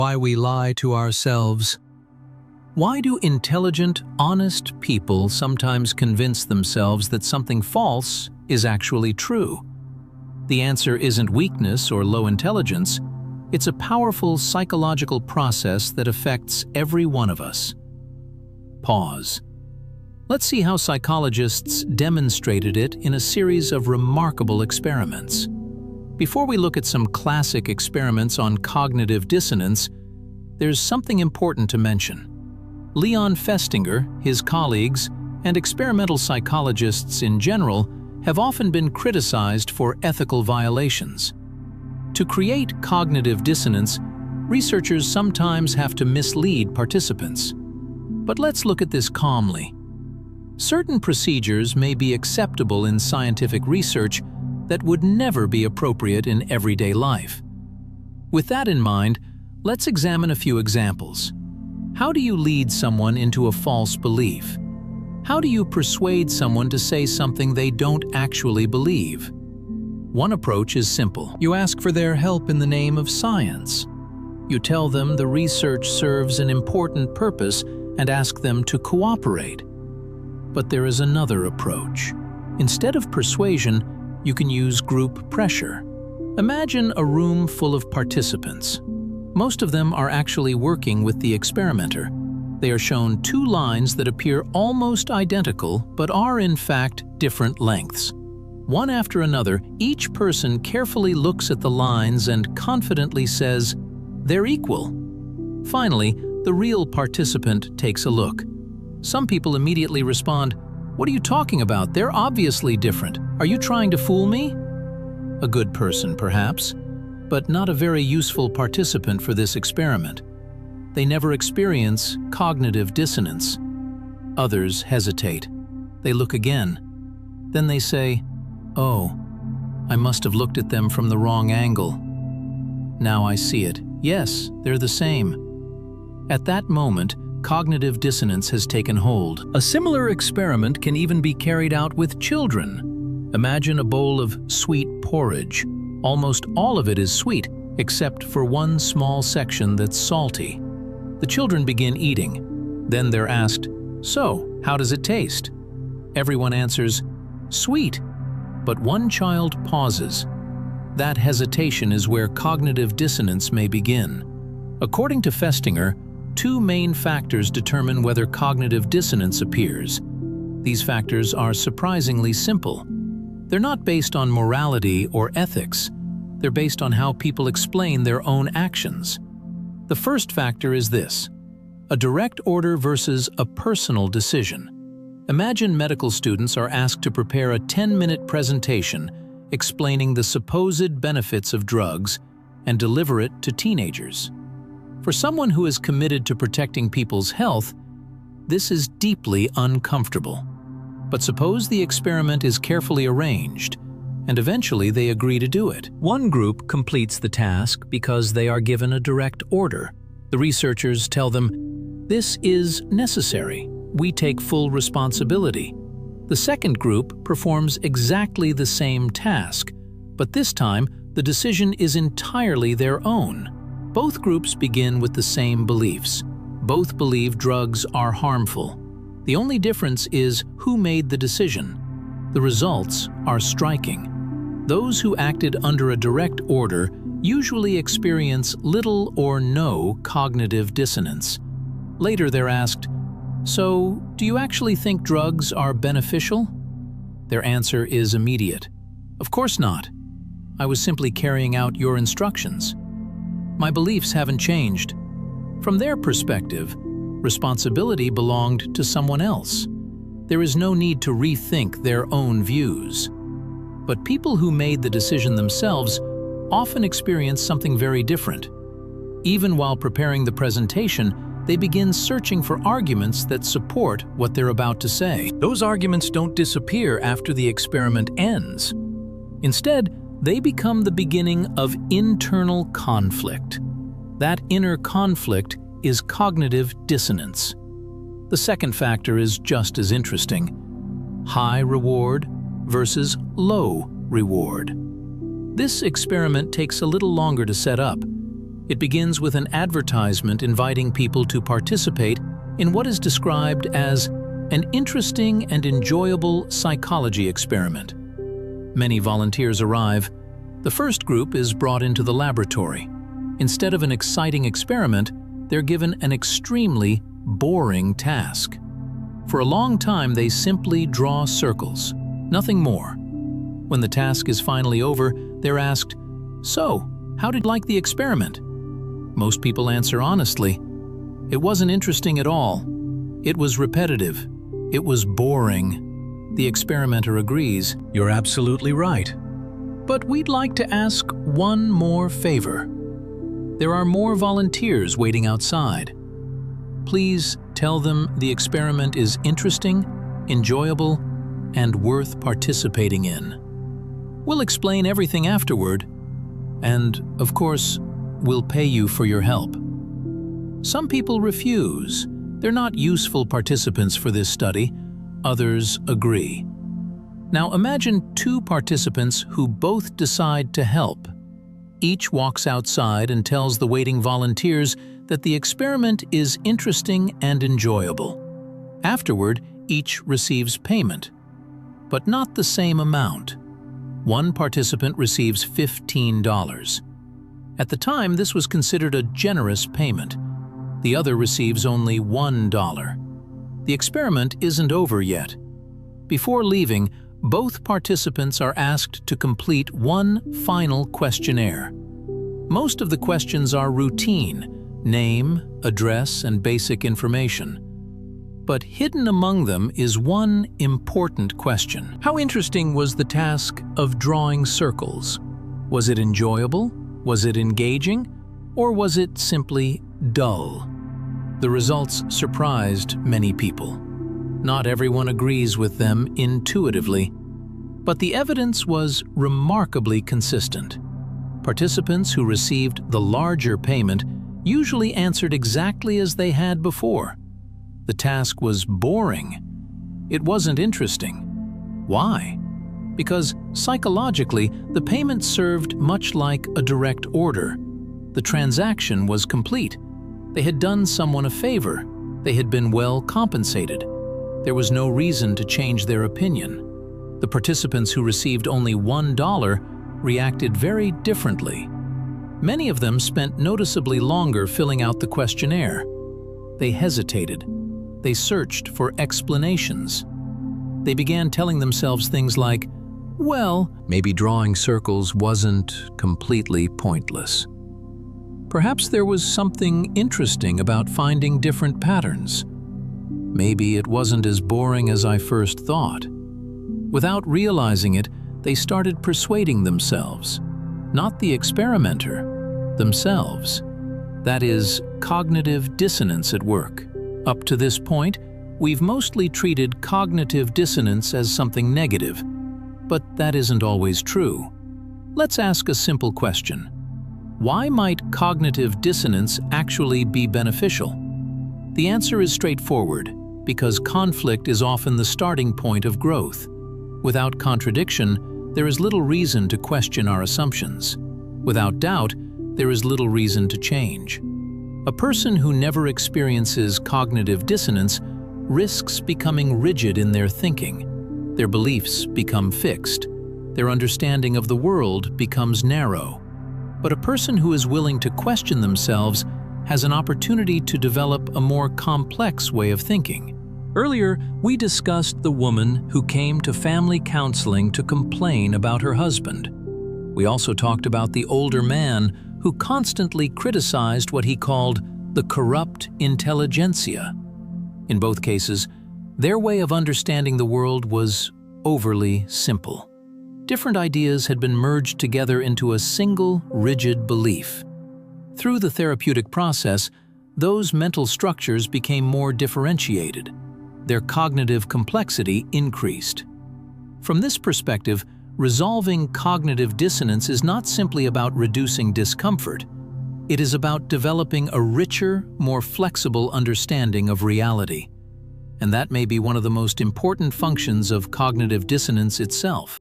Why we lie to ourselves. Why do intelligent, honest people sometimes convince themselves that something false is actually true? The answer isn't weakness or low intelligence. It's a powerful psychological process that affects every one of us. Pause. Let's see how psychologists demonstrated it in a series of remarkable experiments. Before we look at some classic experiments on cognitive dissonance, there's something important to mention. Leon Festinger, his colleagues, and experimental psychologists in general have often been criticized for ethical violations. To create cognitive dissonance, researchers sometimes have to mislead participants. But let's look at this calmly. Certain procedures may be acceptable in scientific research that would never be appropriate in everyday life. With that in mind, let's examine a few examples. How do you lead someone into a false belief? How do you persuade someone to say something they don't actually believe? One approach is simple. You ask for their help in the name of science. You tell them the research serves an important purpose and ask them to cooperate. But there is another approach. Instead of persuasion, you can use group pressure. Imagine a room full of participants. Most of them are actually working with the experimenter. They are shown two lines that appear almost identical but are in fact different lengths. One after another, each person carefully looks at the lines and confidently says, "They're equal." Finally, the real participant takes a look. Some people immediately respond, "What are you talking about? They're obviously different. Are you trying to fool me?" A good person, perhaps, but not a very useful participant for this experiment. They never experience cognitive dissonance. Others hesitate. They look again. Then they say, "Oh, I must have looked at them from the wrong angle. Now I see it. Yes, they're the same." At that moment, cognitive dissonance has taken hold. A similar experiment can even be carried out with children. Imagine a bowl of sweet porridge. Almost all of it is sweet, except for one small section that's salty. The children begin eating. Then they're asked, "So, how does it taste?" Everyone answers, "Sweet." But one child pauses. That hesitation is where cognitive dissonance may begin. According to Festinger, two main factors determine whether cognitive dissonance appears. These factors are surprisingly simple. They're not based on morality or ethics. They're based on how people explain their own actions. The first factor is this: a direct order versus a personal decision. Imagine medical students are asked to prepare a 10-minute presentation explaining the supposed benefits of drugs and deliver it to teenagers. For someone who is committed to protecting people's health, this is deeply uncomfortable. But suppose the experiment is carefully arranged, and eventually they agree to do it. One group completes the task because they are given a direct order. The researchers tell them, "This is necessary. We take full responsibility." The second group performs exactly the same task, but this time the decision is entirely their own. Both groups begin with the same beliefs. Both believe drugs are harmful. The only difference is who made the decision. The results are striking. Those who acted under a direct order usually experience little or no cognitive dissonance. Later they're asked, "So, do you actually think drugs are beneficial?" Their answer is immediate. "Of course not. I was simply carrying out your instructions. My beliefs haven't changed." From their perspective, responsibility belonged to someone else. There is no need to rethink their own views. But people who made the decision themselves often experience something very different. Even while preparing the presentation, they begin searching for arguments that support what they're about to say. Those arguments don't disappear after the experiment ends. Instead, they become the beginning of internal conflict. That inner conflict is cognitive dissonance. The second factor is just as interesting: high reward versus low reward. This experiment takes a little longer to set up. It begins with an advertisement inviting people to participate in what is described as an interesting and enjoyable psychology experiment. Many volunteers arrive. The first group is brought into the laboratory. Instead of an exciting experiment, they're given an extremely boring task. For a long time, they simply draw circles, nothing more. When the task is finally over, they're asked, "So, how did you like the experiment?" Most people answer honestly, "It wasn't interesting at all. It was repetitive. It was boring." The experimenter agrees, "You're absolutely right. But we'd like to ask one more favor. There are more volunteers waiting outside. Please tell them the experiment is interesting, enjoyable, and worth participating in. We'll explain everything afterward, and, of course, we'll pay you for your help." Some people refuse. They're not useful participants for this study. Others agree. Now imagine two participants who both decide to help. Each walks outside and tells the waiting volunteers that the experiment is interesting and enjoyable. Afterward, each receives payment, but not the same amount. One participant receives $15. At the time, this was considered a generous payment. The other receives only $1. The experiment isn't over yet. Before leaving, both participants are asked to complete one final questionnaire. Most of the questions are routine: name, address, and basic information. But hidden among them is one important question. How interesting was the task of drawing circles? Was it enjoyable? Was it engaging? Or was it simply dull? The results surprised many people. Not everyone agrees with them intuitively, but the evidence was remarkably consistent. Participants who received the larger payment usually answered exactly as they had before. The task was boring. It wasn't interesting. Why? Because psychologically, the payment served much like a direct order. The transaction was complete. They had done someone a favor. They had been well compensated. There was no reason to change their opinion. The participants who received only $1 reacted very differently. Many of them spent noticeably longer filling out the questionnaire. They hesitated. They searched for explanations. They began telling themselves things like, "Well, maybe drawing circles wasn't completely pointless. Perhaps there was something interesting about finding different patterns. Maybe it wasn't as boring as I first thought." Without realizing it, they started persuading themselves, not the experimenter, themselves. That is cognitive dissonance at work. Up to this point, we've mostly treated cognitive dissonance as something negative, but that isn't always true. Let's ask a simple question. Why might cognitive dissonance actually be beneficial? The answer is straightforward, because conflict is often the starting point of growth. Without contradiction, there is little reason to question our assumptions. Without doubt, there is little reason to change. A person who never experiences cognitive dissonance risks becoming rigid in their thinking. Their beliefs become fixed. Their understanding of the world becomes narrow. But a person who is willing to question themselves has an opportunity to develop a more complex way of thinking. Earlier, we discussed the woman who came to family counseling to complain about her husband. We also talked about the older man who constantly criticized what he called the corrupt intelligentsia. In both cases, their way of understanding the world was overly simple. Different ideas had been merged together into a single, rigid belief. Through the therapeutic process, those mental structures became more differentiated. Their cognitive complexity increased. From this perspective, resolving cognitive dissonance is not simply about reducing discomfort. It is about developing a richer, more flexible understanding of reality. And that may be one of the most important functions of cognitive dissonance itself.